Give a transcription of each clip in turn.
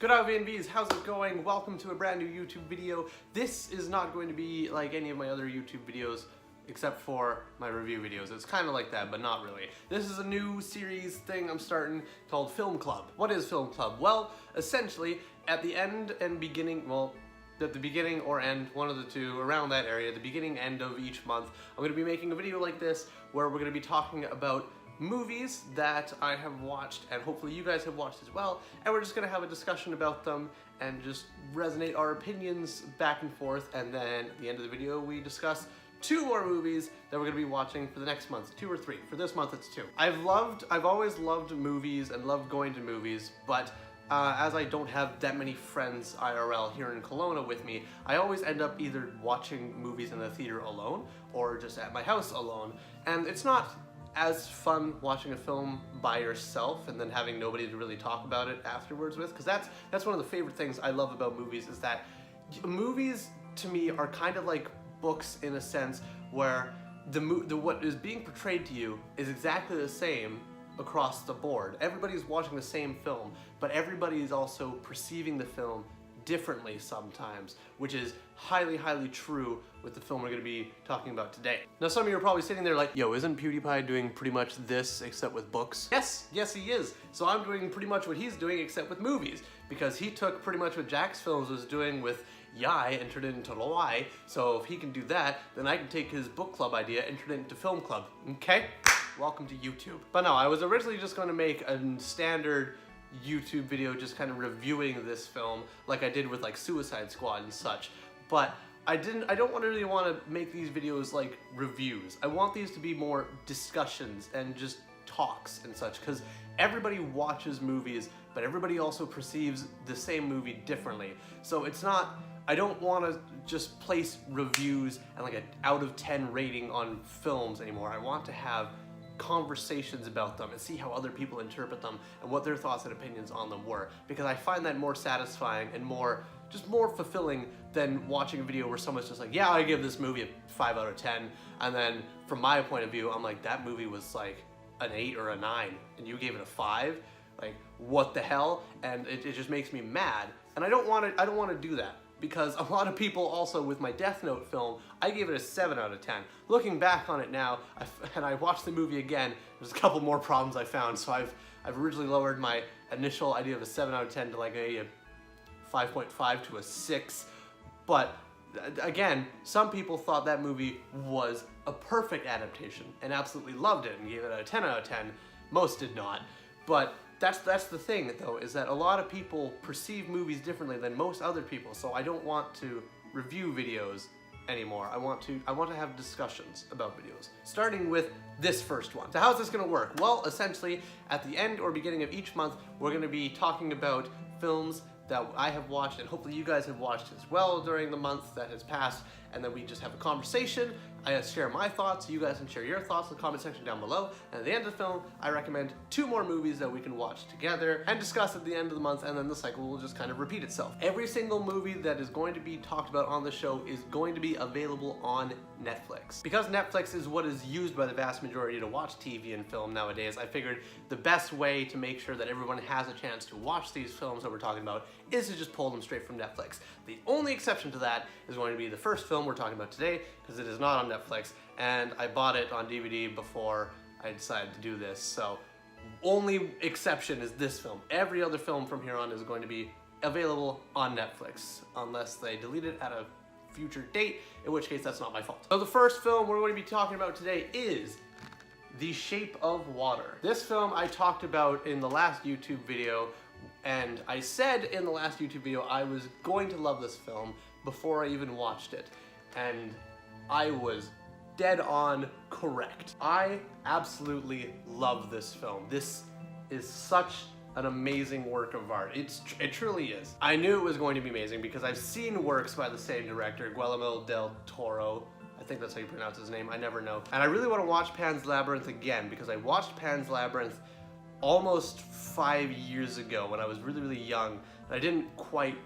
Good VNBs, how's it going? Welcome to a brand new YouTube video. This is not going to be like any of my other YouTube videos except for my review videos. It's kind of like that, but not really. This is a new series thing I'm starting called Film Club. What is Film Club? Well, essentially, at the end and beginning, at the beginning or end, one of the two, around that area, the beginning, end of each month, I'm going to be making a video like this where we're going to be talking about movies that I have watched and hopefully you guys have watched as well, and we're just going to have a discussion about them and just resonate our opinions back and forth, and then at the end of the video we discuss two more movies that we're going to be watching for the next month. 2 or 3. For this month it's 2. I've always loved movies and loved going to movies, but as I don't have that many friends IRL here in Kelowna with me, I always end up either watching movies in the theater alone or just at my house alone, and it's not as fun watching a film by yourself and then having nobody to really talk about it afterwards with, because that's one of the favorite things I love about movies, is that movies to me are kind of like books in a sense, where what is being portrayed to you is exactly the same across the board. Everybody's watching the same film, but everybody is also perceiving the film differently sometimes, which is highly, highly true with the film we're going to be talking about today. Now some of you are probably sitting there like, yo, isn't PewDiePie doing pretty much this except with books? Yes, he is. So I'm doing pretty much what he's doing except with movies, because he took pretty much what Jack's Films was doing with Yai and turned it into Loi. So if he can do that, then I can take his book club idea and turn it into film club, okay? Welcome to YouTube. But no, I was originally just going to make a standard YouTube video just kind of reviewing this film like I did with like Suicide Squad and such, but I don't really want to make these videos like reviews. I want these to be more discussions and just talks and such, because everybody watches movies, but everybody also perceives the same movie differently. So it's not, I don't want to just place reviews and like an out of 10 rating on films anymore. I want to have conversations about them and see how other people interpret them and what their thoughts and opinions on them were, because I find that more satisfying and more fulfilling than watching a video where someone's just like, yeah, I give this movie a 5 out of 10, and then from my point of view I'm like, that movie was like an 8 or a 9 and you gave it a 5, like what the hell? And it just makes me mad, and I don't want to do that, because a lot of people also with my Death Note film, I gave it a 7 out of 10. Looking back on it now, and I watched the movie again, there's a couple more problems I found, so I've originally lowered my initial idea of a 7 out of 10 to like a 5.5 to a 6, but again, some people thought that movie was a perfect adaptation and absolutely loved it and gave it a 10 out of 10. Most did not, but that's the thing though, is that a lot of people perceive movies differently than most other people, so I don't want to review videos anymore. I want to have discussions about videos, starting with this first one. So how's this going to work? Well, essentially, at the end or beginning of each month, we're going to be talking about films that I have watched and hopefully you guys have watched as well during the month that has passed, and then we just have a conversation. I share my thoughts, you guys can share your thoughts in the comment section down below, and at the end of the film, I recommend 2 more movies that we can watch together and discuss at the end of the month, and then the cycle will just kind of repeat itself. Every single movie that is going to be talked about on the show is going to be available on Netflix. Because Netflix is what is used by the vast majority to watch TV and film nowadays, I figured the best way to make sure that everyone has a chance to watch these films that we're talking about is to just pull them straight from Netflix. The only exception to that is going to be the first film we're talking about today, because it is not on Netflix, and I bought it on DVD before I decided to do this, so only exception is this film. Every other film from here on is going to be available on Netflix, unless they delete it at a future date, in which case that's not my fault. So the first film we're going to be talking about today is The Shape of Water. This film I talked about in the last YouTube video, and I said in the last YouTube video I was going to love this film before I even watched it, and I was dead on correct. I absolutely love this film. This is such an amazing work of art. It truly is. I knew it was going to be amazing because I've seen works by the same director, Guillermo del Toro. I think that's how you pronounce his name, I never know. And I really want to watch Pan's Labyrinth again, because I watched Pan's Labyrinth almost 5 years ago when I was really, really young, and I didn't quite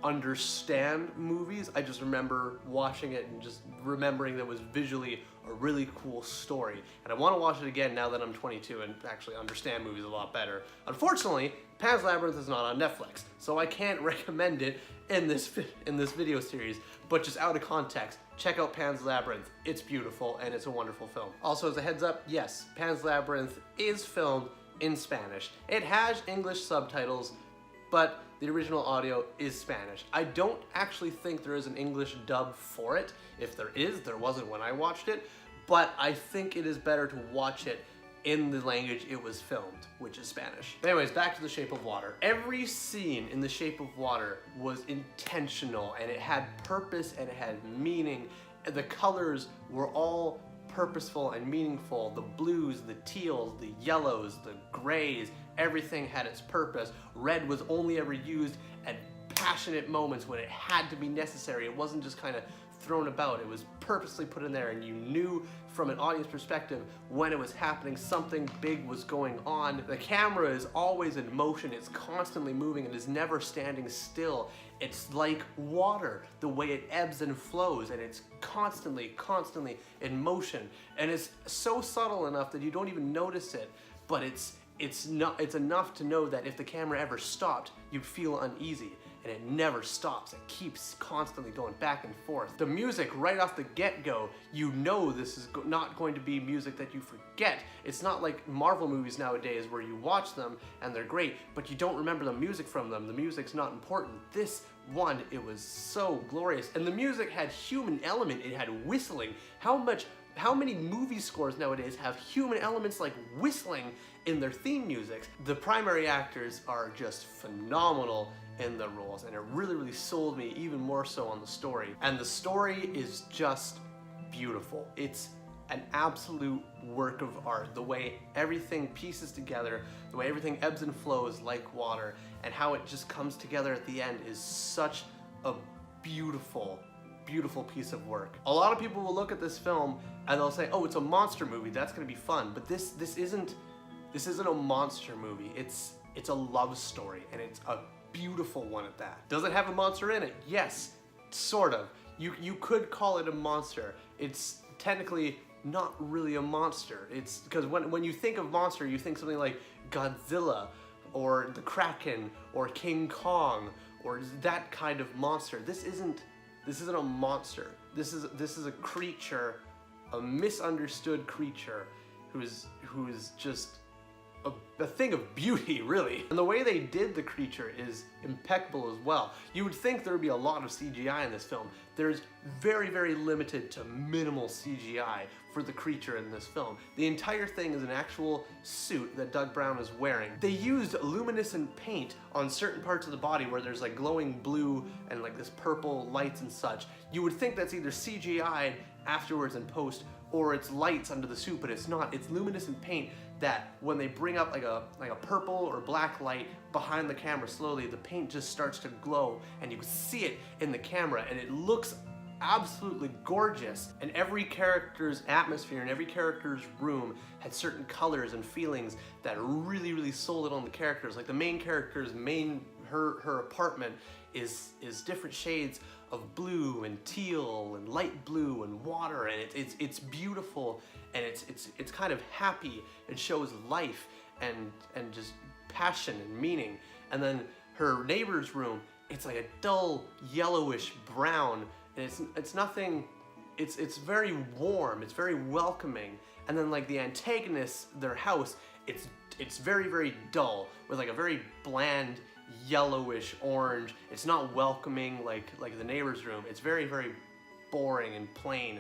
understand movies. I just remember watching it and just remembering that it was visually a really cool story. And I want to watch it again now that I'm 22 and actually understand movies a lot better. Unfortunately, Pan's Labyrinth is not on Netflix, so I can't recommend it in this video series, but just out of context, check out Pan's Labyrinth. It's beautiful and it's a wonderful film. Also, as a heads up, yes, Pan's Labyrinth is filmed in Spanish. It has English subtitles, but the original audio is Spanish. I don't actually think there is an English dub for it. If there is, there wasn't when I watched it, but I think it is better to watch it in the language it was filmed, which is Spanish. Anyways, back to The Shape of Water. Every scene in The Shape of Water was intentional, and it had purpose and it had meaning. And the colors were all purposeful and meaningful. The blues, the teals, the yellows, the grays, everything had its purpose. Red was only ever used at passionate moments when it had to be necessary. It wasn't just kind of thrown about. It was purposely put in there, and you knew from an audience perspective when it was happening, something big was going on. The camera is always in motion. It's constantly moving and is never standing still. It's like water, the way it ebbs and flows, and it's constantly in motion. And it's so subtle enough that you don't even notice it, but it's enough to know that if the camera ever stopped, you'd feel uneasy. And it never stops. It keeps constantly going back and forth. The music right off the get-go, you know this is not going to be music that you forget. It's not like Marvel movies nowadays where you watch them and they're great, but you don't remember the music from them. The music's not important. This one, it was so glorious. And the music had human element. It had whistling. How many movie scores nowadays have human elements like whistling in their theme music? The primary actors are just phenomenal in the roles, and it really sold me even more so on the story. And the story is just beautiful. It's an absolute work of art. The way everything pieces together, the way everything ebbs and flows like water, and how it just comes together at the end is such a beautiful piece of work. A lot of people will look at this film and they'll say, oh, it's a monster movie, that's gonna be fun. But this isn't a monster movie. It's a love story, and it's a beautiful one at that. Does it have a monster in it? Yes, sort of. You could call it a monster. It's technically not really a monster. It's because when you think of monster, you think something like Godzilla or the Kraken or King Kong or that kind of monster. This isn't a monster. This is a creature, a misunderstood creature who is just a thing of beauty, really. And the way they did the creature is impeccable as well. You would think there would be a lot of CGI in this film. There's very limited to minimal CGI for the creature in this film. The entire thing is an actual suit that Doug Brown is wearing. They used luminescent paint on certain parts of the body where there's like glowing blue and like this purple lights and such. You would think that's either CGI'd afterwards in post or it's lights under the suit, but it's not. It's luminescent paint that when they bring up like a purple or black light behind the camera slowly, the paint just starts to glow and you can see it in the camera, and it looks absolutely gorgeous. And every character's atmosphere and every character's room had certain colors and feelings that really sold it on the characters. Like the main character's her apartment is different shades of blue and teal and light blue and water, and it's beautiful, and it's kind of happy. It shows life and just passion and meaning. And then her neighbor's room, it's like a dull yellowish brown, and it's nothing. It's very warm. It's very welcoming. And then like the antagonist, their house, it's very dull with like a very bland yellowish orange. It's not welcoming like the neighbor's room. It's very boring and plain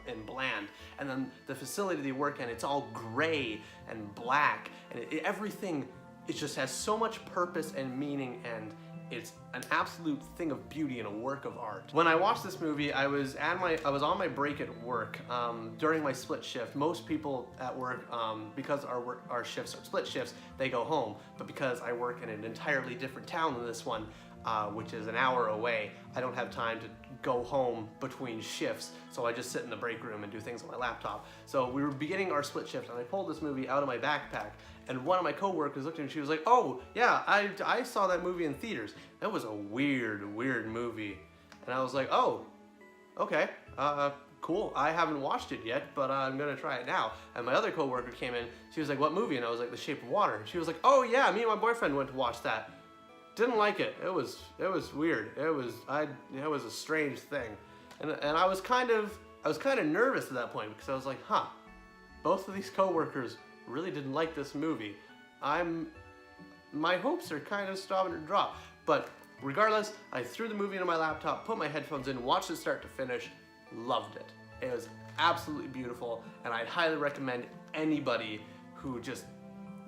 and bland. And then the facility they work in, it's all gray and black, and everything, it just has so much purpose and meaning, and it's an absolute thing of beauty and a work of art. When I watched this movie, I was on my break at work during my split shift. Most people at work, because our shifts are split shifts, they go home. But because I work in an entirely different town than this one, which is an hour away, I don't have time to go home between shifts, so I just sit in the break room and do things on my laptop. So we were beginning our split shift, and I pulled this movie out of my backpack, and one of my coworkers looked at me and she was like, "Oh, yeah, I saw that movie in theaters. That was a weird movie." And I was like, "Oh, okay, cool. I haven't watched it yet, but I'm gonna try it now." And my other coworker came in, she was like, "What movie?" And I was like, "The Shape of Water." And she was like, "Oh yeah, me and my boyfriend went to watch that. Didn't like it. It was weird. It was a strange thing." And I was kind of nervous at that point, because I was like, huh, both of these coworkers really didn't like this movie. My hopes are kind of starting to drop. But regardless, I threw the movie into my laptop, put my headphones in, watched it start to finish, loved it. It was absolutely beautiful, and I'd highly recommend anybody who just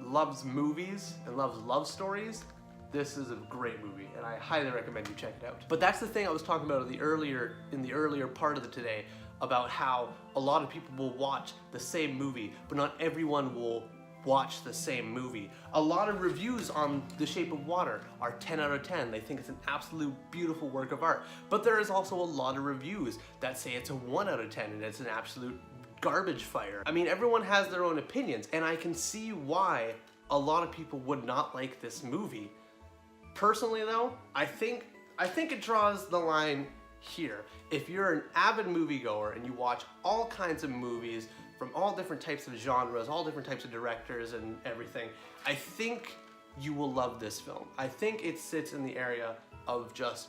loves movies and loves love stories. This is a great movie, and I highly recommend you check it out. But that's the thing I was talking about in the earlier part of today, about how a lot of people will watch the same movie, but not everyone will watch the same movie. A lot of reviews on The Shape of Water are 10 out of 10. They think it's an absolute beautiful work of art. But there is also a lot of reviews that say it's a 1 out of 10 and it's an absolute garbage fire. I mean, everyone has their own opinions, and I can see why a lot of people would not like this movie. Personally though, I think it draws the line here. If you're an avid moviegoer and you watch all kinds of movies from all different types of genres, all different types of directors and everything, I think you will love this film. I think it sits in the area of just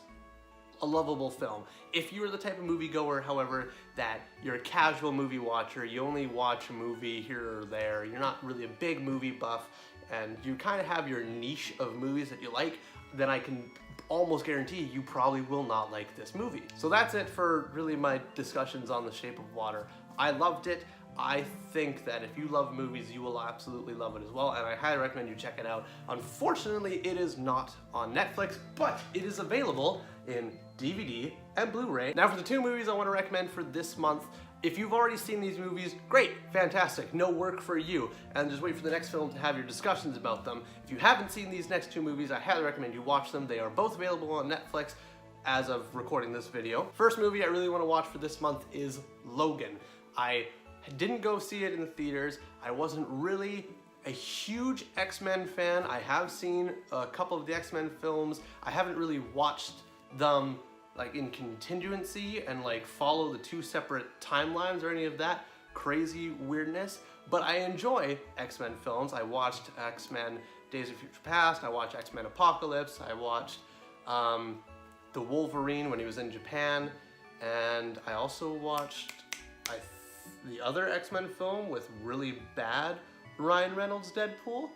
a lovable film. If you're the type of moviegoer, however, that you're a casual movie watcher, you only watch a movie here or there, you're not really a big movie buff, and you kind of have your niche of movies that you like, then I can almost guarantee you probably will not like this movie. So that's it for really my discussions on The Shape of Water. I loved it. I think that if you love movies, you will absolutely love it as well, and I highly recommend you check it out. Unfortunately, it is not on Netflix, but it is available in DVD and Blu-ray. Now for the 2 movies I want to recommend for this month. If you've already seen these movies, great, fantastic, no work for you, and just wait for the next film to have your discussions about them. If you haven't seen these next 2 movies, I highly recommend you watch them. They are both available on Netflix as of recording this video. First movie I really want to watch for this month is Logan. I didn't go see it in the theaters. I wasn't really a huge X-Men fan. I have seen a couple of the X-Men films. I haven't really watched them like in continuancy and like follow the 2 separate timelines or any of that crazy weirdness, but I enjoy X-Men films. I watched X-Men Days of Future Past, I watched X-Men Apocalypse, I watched the Wolverine when he was in Japan, and I also watched the other X-Men film with really bad Ryan Reynolds Deadpool.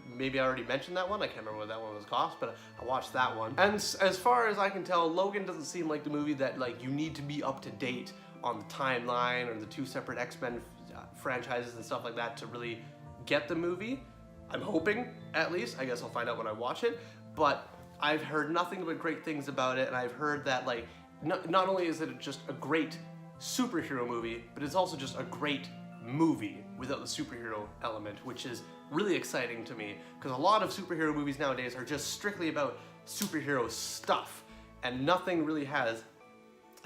Maybe I already mentioned that one. I can't remember what that one was cost, but I watched that one. And as far as I can tell, Logan doesn't seem like the movie that like you need to be up to date on the timeline or the 2 separate X-Men franchises and stuff like that to really get the movie. I'm hoping, at least. I guess I'll find out when I watch it. But I've heard nothing but great things about it, and I've heard that like not only is it just a great superhero movie, but it's also just a great movie without the superhero element, which is really exciting to me, because a lot of superhero movies nowadays are just strictly about superhero stuff, and nothing really has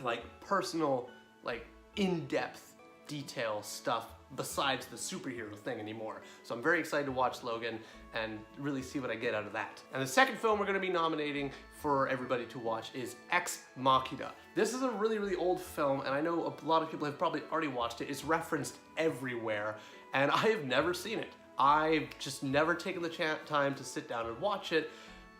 like personal, like in-depth detail stuff besides the superhero thing anymore. So I'm very excited to watch Logan and really see what I get out of that. And the second film we're going to be nominating for everybody to watch is Ex Machina. This is a really, really old film, and I know a lot of people have probably already watched it. It's referenced everywhere, and I have never seen it. I've just never taken the time to sit down and watch it,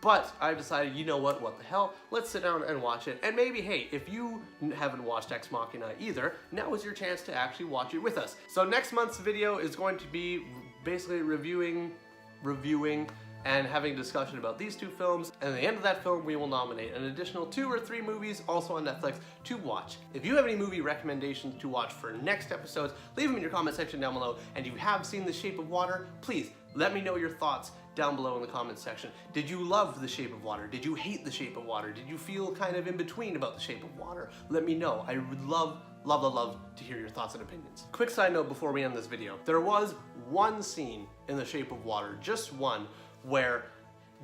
but I've decided, you know what the hell, let's sit down and watch it. And maybe, hey, if you haven't watched Ex Machina either, now is your chance to actually watch it with us. So next month's video is going to be basically reviewing and having a discussion about these 2 films, and at the end of that film we will nominate an additional 2 or 3 movies also on Netflix to watch. If you have any movie recommendations to watch for next episodes, leave them in your comment section down below, and if you have seen The Shape of Water, please let me know your thoughts down below in the comments section. Did you love The Shape of Water? Did you hate The Shape of Water? Did you feel kind of in between about The Shape of Water? Let me know. I would love to hear your thoughts and opinions. Quick side note before we end this video. There was one scene in The Shape of Water, just one, where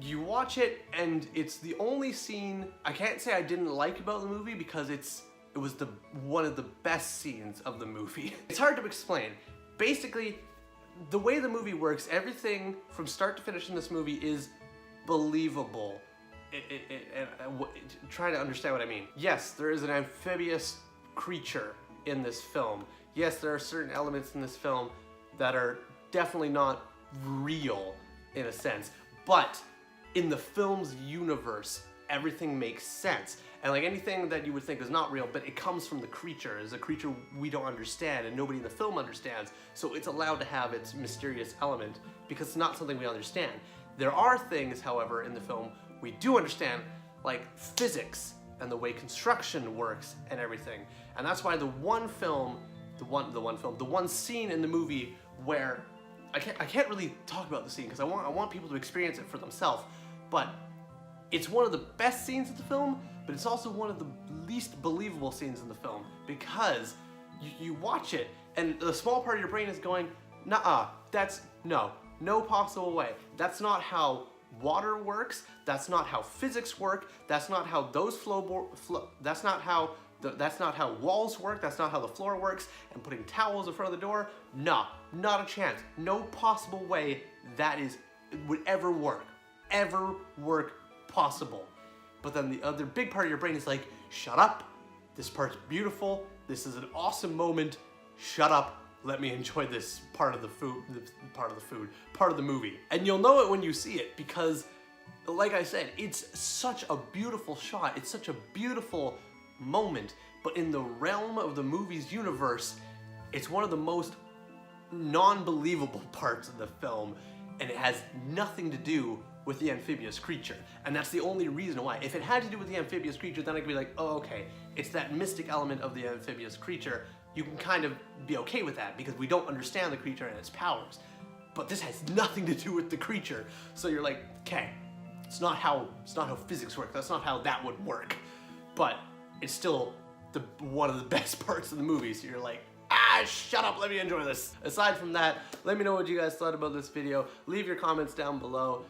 you watch it and it's the only scene I can't say I didn't like about the movie because it was one of the best scenes of the movie. It's hard to explain. Basically, the way the movie works, everything from start to finish in this movie is believable. Try to understand what I mean. Yes, there is an amphibious creature in this film. Yes, there are certain elements in this film that are definitely not real in a sense, but in the film's universe, everything makes sense. And like anything that you would think is not real, but it comes from the creature, is a creature we don't understand and nobody in the film understands, so it's allowed to have its mysterious element because it's not something we understand. There are things, however, in the film we do understand, like physics and the way construction works and everything. And that's why the one scene in the movie where I can't really talk about the scene because I want people to experience it for themselves, but it's one of the best scenes of the film, but it's also one of the least believable scenes in the film because you watch it and the small part of your brain is going, nah, that's no possible way. That's not how water works. That's not how physics work. That's not how those that's not how walls work. That's not how the floor works. And putting towels in front of the door, nah, not a chance. No possible way that would ever work possible. But then the other big part of your brain is like, shut up. This part's beautiful. This is an awesome moment. Shut up. Let me enjoy this part of the movie. And you'll know it when you see it because, like I said, it's such a beautiful shot. It's such a beautiful moment. But in the realm of the movie's universe, it's one of the most non-believable parts of the film, and it has nothing to do with the amphibious creature. And that's the only reason why. If it had to do with the amphibious creature, then I could be like, oh, okay, it's that mystic element of the amphibious creature. You can kind of be okay with that because we don't understand the creature and its powers. But this has nothing to do with the creature. So you're like, okay, it's not how physics works. That's not how that would work. But it's still one of the best parts of the movie. So you're like, shut up, let me enjoy this. Aside from that, let me know what you guys thought about this video. Leave your comments down below.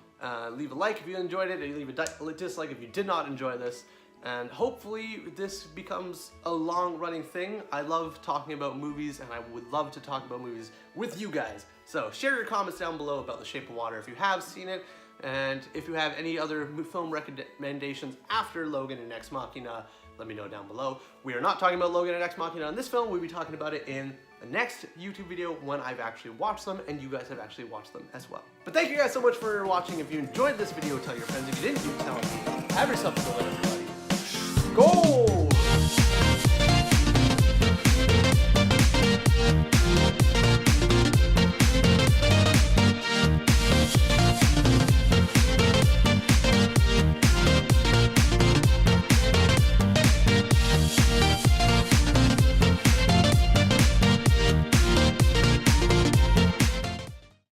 Leave a like if you enjoyed it, and leave a dislike if you did not enjoy this. And hopefully this becomes a long-running thing. I love talking about movies, and I would love to talk about movies with you guys. So share your comments down below about The Shape of Water if you have seen it, and if you have any other film recommendations after Logan and Ex Machina, let me know down below. We are not talking about Logan and Ex Machina in this film. We'll be talking about it in the next YouTube video when I've actually watched them and you guys have actually watched them as well. But thank you guys so much for watching. If you enjoyed this video, tell your friends. If you didn't, you tell them. Have yourself a good one, everybody. Go!